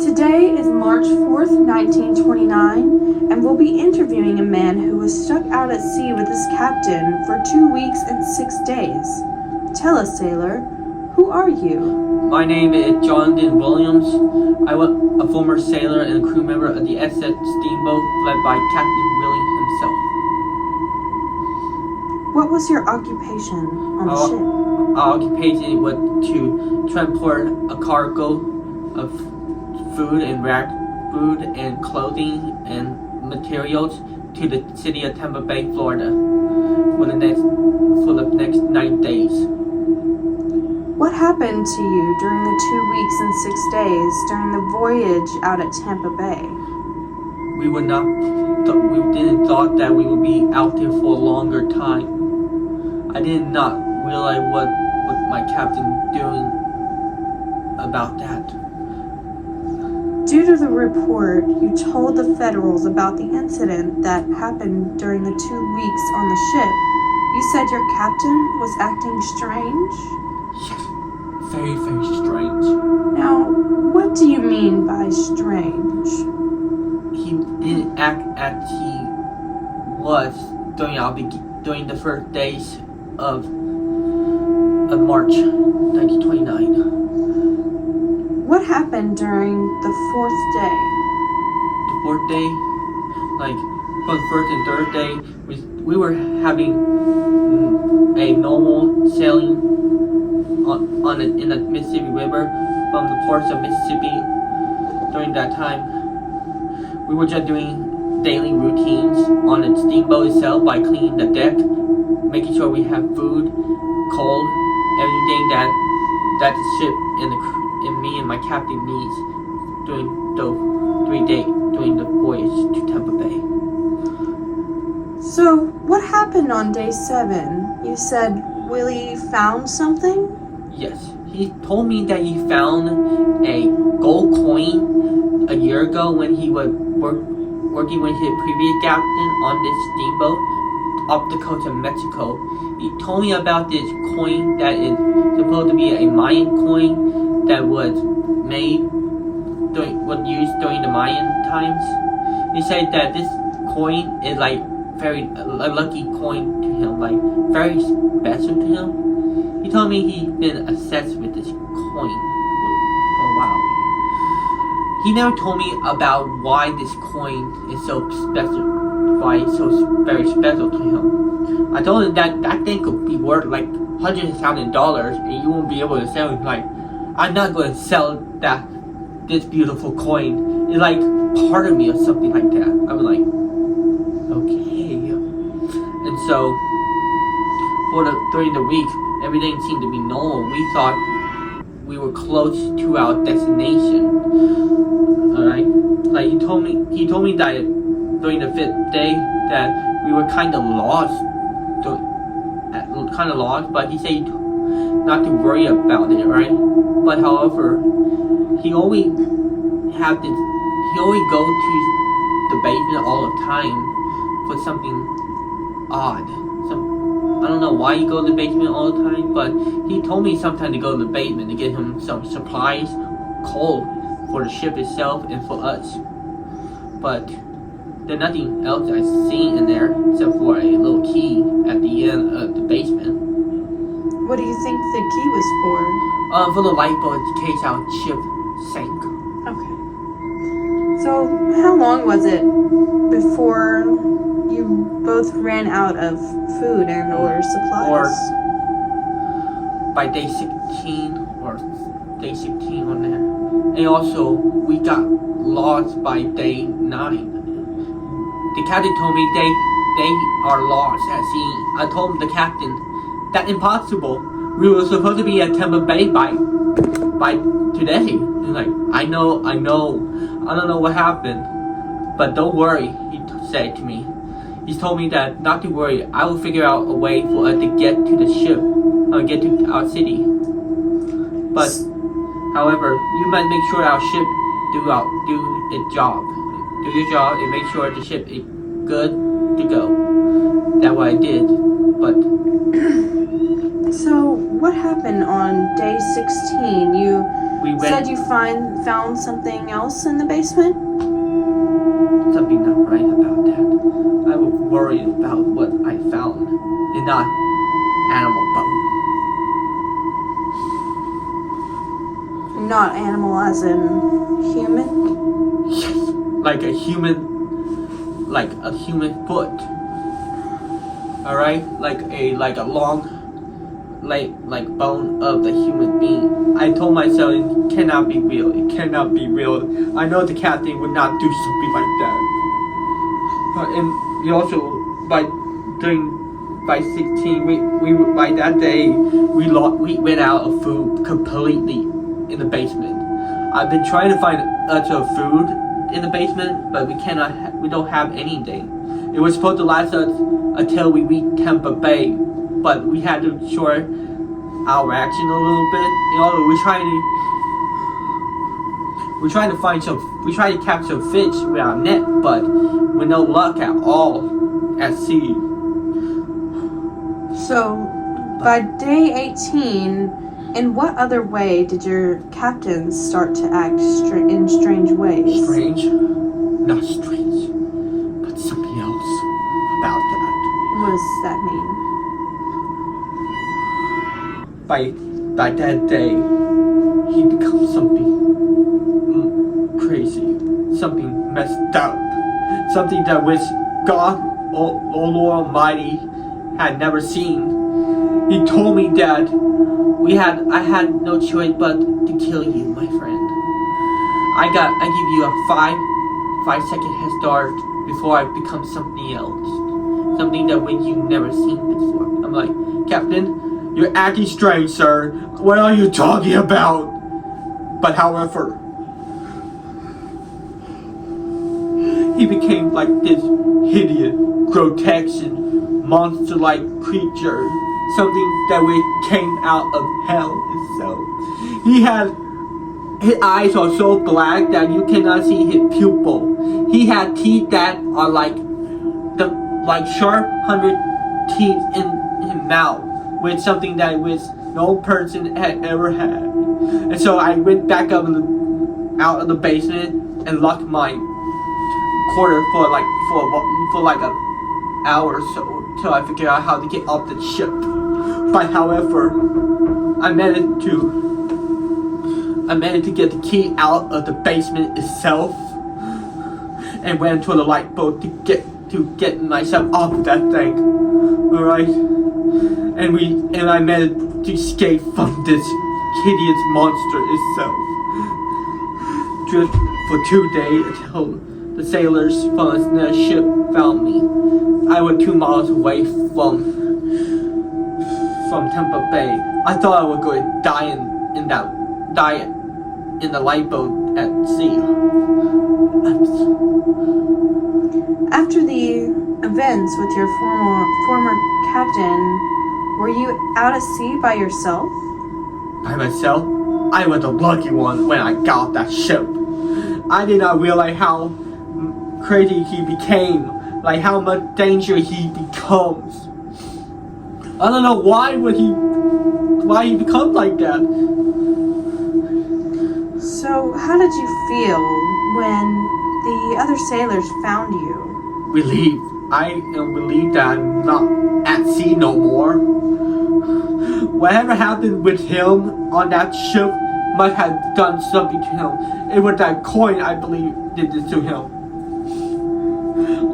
Today is March 4th, 1929, and we'll be interviewing a man who was stuck out at sea with his captain for 2 weeks and 6 days. Tell us, sailor, who are you? My name is Jonathan Williams. I was a former sailor and crew member of the SS Steamboat led by Captain Willie himself. What was your occupation on the ship? Our occupation was to transport a cargo of food and clothing and materials to the city of Tampa Bay, Florida for the next 9 days. What happened to you during the 2 weeks and 6 days during the voyage out at Tampa Bay? We didn't thought that we would be out there for a longer time. I did not realize what my captain doing about that. Due to the report, you told the Federals about the incident that happened during the 2 weeks on the ship. You said your captain was acting strange? Yes, very, very strange. Now, what do you mean by strange? He didn't act as he was during the first days of March 1929. What happened during the 4th day? The 4th day, for the first and third day, we were having a normal sailing in the Mississippi River from the ports of Mississippi. During that time, we were just doing daily routines on the steamboat itself by cleaning the deck, making sure we have food, coal, everything that the ship and me and my captain needs during the voyage to Tampa Bay. So, what happened on day 7? You said Willie found something? Yes, he told me that he found a gold coin a year ago when he was working with his previous captain on this steamboat off the coast of Mexico. He told me about this coin that is supposed to be a Mayan coin that was used during the Mayan times. He said that this coin is a lucky coin to him, very special to him. He told me he's been obsessed with this coin for a while. He never told me about why this coin is so special, why it's so very special to him. I told him that thing could be worth hundreds of $1,000 and you won't be able to sell it. I'm not going to sell this beautiful coin. It's part of me or something like that. I was like, okay. And so during the week, everything seemed to be normal. We thought we were close to our destination. Alright? He told me that during the 5th day that we were kind of lost, but he said not to worry about it, right? But however, he always go to the basement all the time for something odd. I don't know why he goes to the basement all the time, but he told me sometime to go to the basement to get him some supplies, coal for the ship itself and for us. But there's nothing else I've seen in there except for a little key at the end of the basement. What do you think the key was for? For the lifeboat in case our ship sank. Okay. So, how long was it before you both ran out of food and or supplies? Or by day 16 on there. And also, we got lost by day 9. The captain told me they are lost at sea. I told the captain, that's impossible. We were supposed to be at Tampa Bay by today. He's like, I know. I don't know what happened. But don't worry, he said to me. He told me that not to worry, I will figure out a way for us to get to the ship, get to our city. But, however, you must make sure our ship do its job. Do your job and make sure the ship is good to go. That's what I did, but... So, what happened on day 16? we went. Said you found something else in the basement? Something not right about that. I was worried about what I found, and not animal bone. Not animal as in human? Yes, like a human foot. All right, like a long, like bone of the human being. I told myself it cannot be real. It cannot be real. I know the captain would not do something like that. And we also by 16 we by that day we went out of food completely in the basement. I've been trying to find extra food in the basement, but we don't have anything. It was supposed to last us until we reached Tampa Bay, but we had to short our action a little bit. You know, we tried to catch some fish with our net, but with no luck at all at sea. So, by day 18, in what other way did your captain start to act in strange ways? Strange? Not strange, but something else about that. What does that mean? By that day, he becomes something crazy, something messed up, something that which God, O Lord Almighty, had never seen. He told me that I had no choice but to kill you, my friend. I give you a 5-second head start before I become something else, something that you've never seen before. I'm like, Captain, you're acting strange, sir. What are you talking about? But however, he became like this hideous, grotesque, monster-like creature. Something that came out of hell itself. His eyes are so black that you cannot see his pupil. He had teeth that are like sharp 100 teeth in his mouth, with something that no person had ever had. And so I went back out of the basement and locked my quarter for like an hour or so till I figured out how to get off the ship. But however, I managed to get the key out of the basement itself and went to the lifeboat to get myself off of that thing. Alright? And I managed to escape from this hideous monster itself. Just for 2 days until the sailors from the ship found me. I was 2 miles away from Tampa Bay. I thought I would go and die in the lifeboat at sea. After the events with your former captain, were you out at sea by yourself? By myself? I was the lucky one when I got off that ship. I did not realize how crazy he became, like how much danger he becomes. I don't know why he becomes like that. So, how did you feel when the other sailors found you? Relieved. I am relieved that I'm not at sea no more. Whatever happened with him on that ship must have done something to him. It was that coin, I believe, did this to him.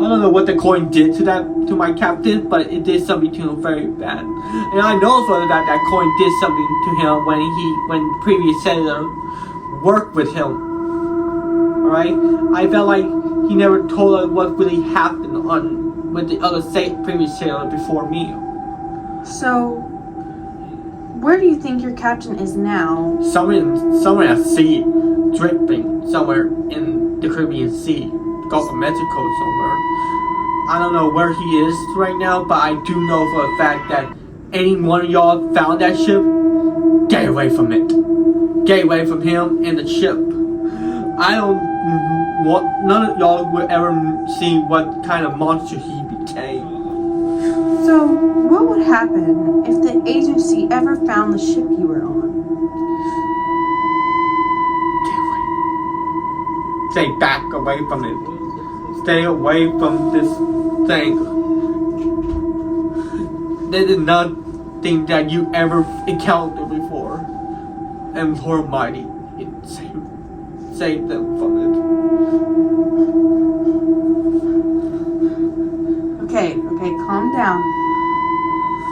I don't know what the coin did to my captain, but it did something to him very bad. And I know for that coin did something to him when previous sailor worked with him. Alright? I felt like he never told us what really happened with the other previous sailor before me. So, where do you think your captain is now? Somewhere at sea, drifting somewhere in the Caribbean Sea, Gulf of Mexico somewhere. I don't know where he is right now, but I do know for a fact that any one of y'all found that ship, get away from it. Get away from him and the ship. None of y'all will ever see what kind of monster he became. So, what would happen if the agency ever found the ship you were on? Stay back away from it. Stay away from this thing. This is nothing that you ever encountered before. And poor Mighty, save them from it. Okay, calm down.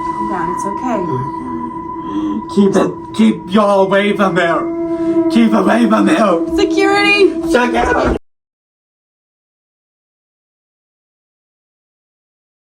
Calm down, it's okay. Keep y'all away from there. Keep away from there. Security! Check out.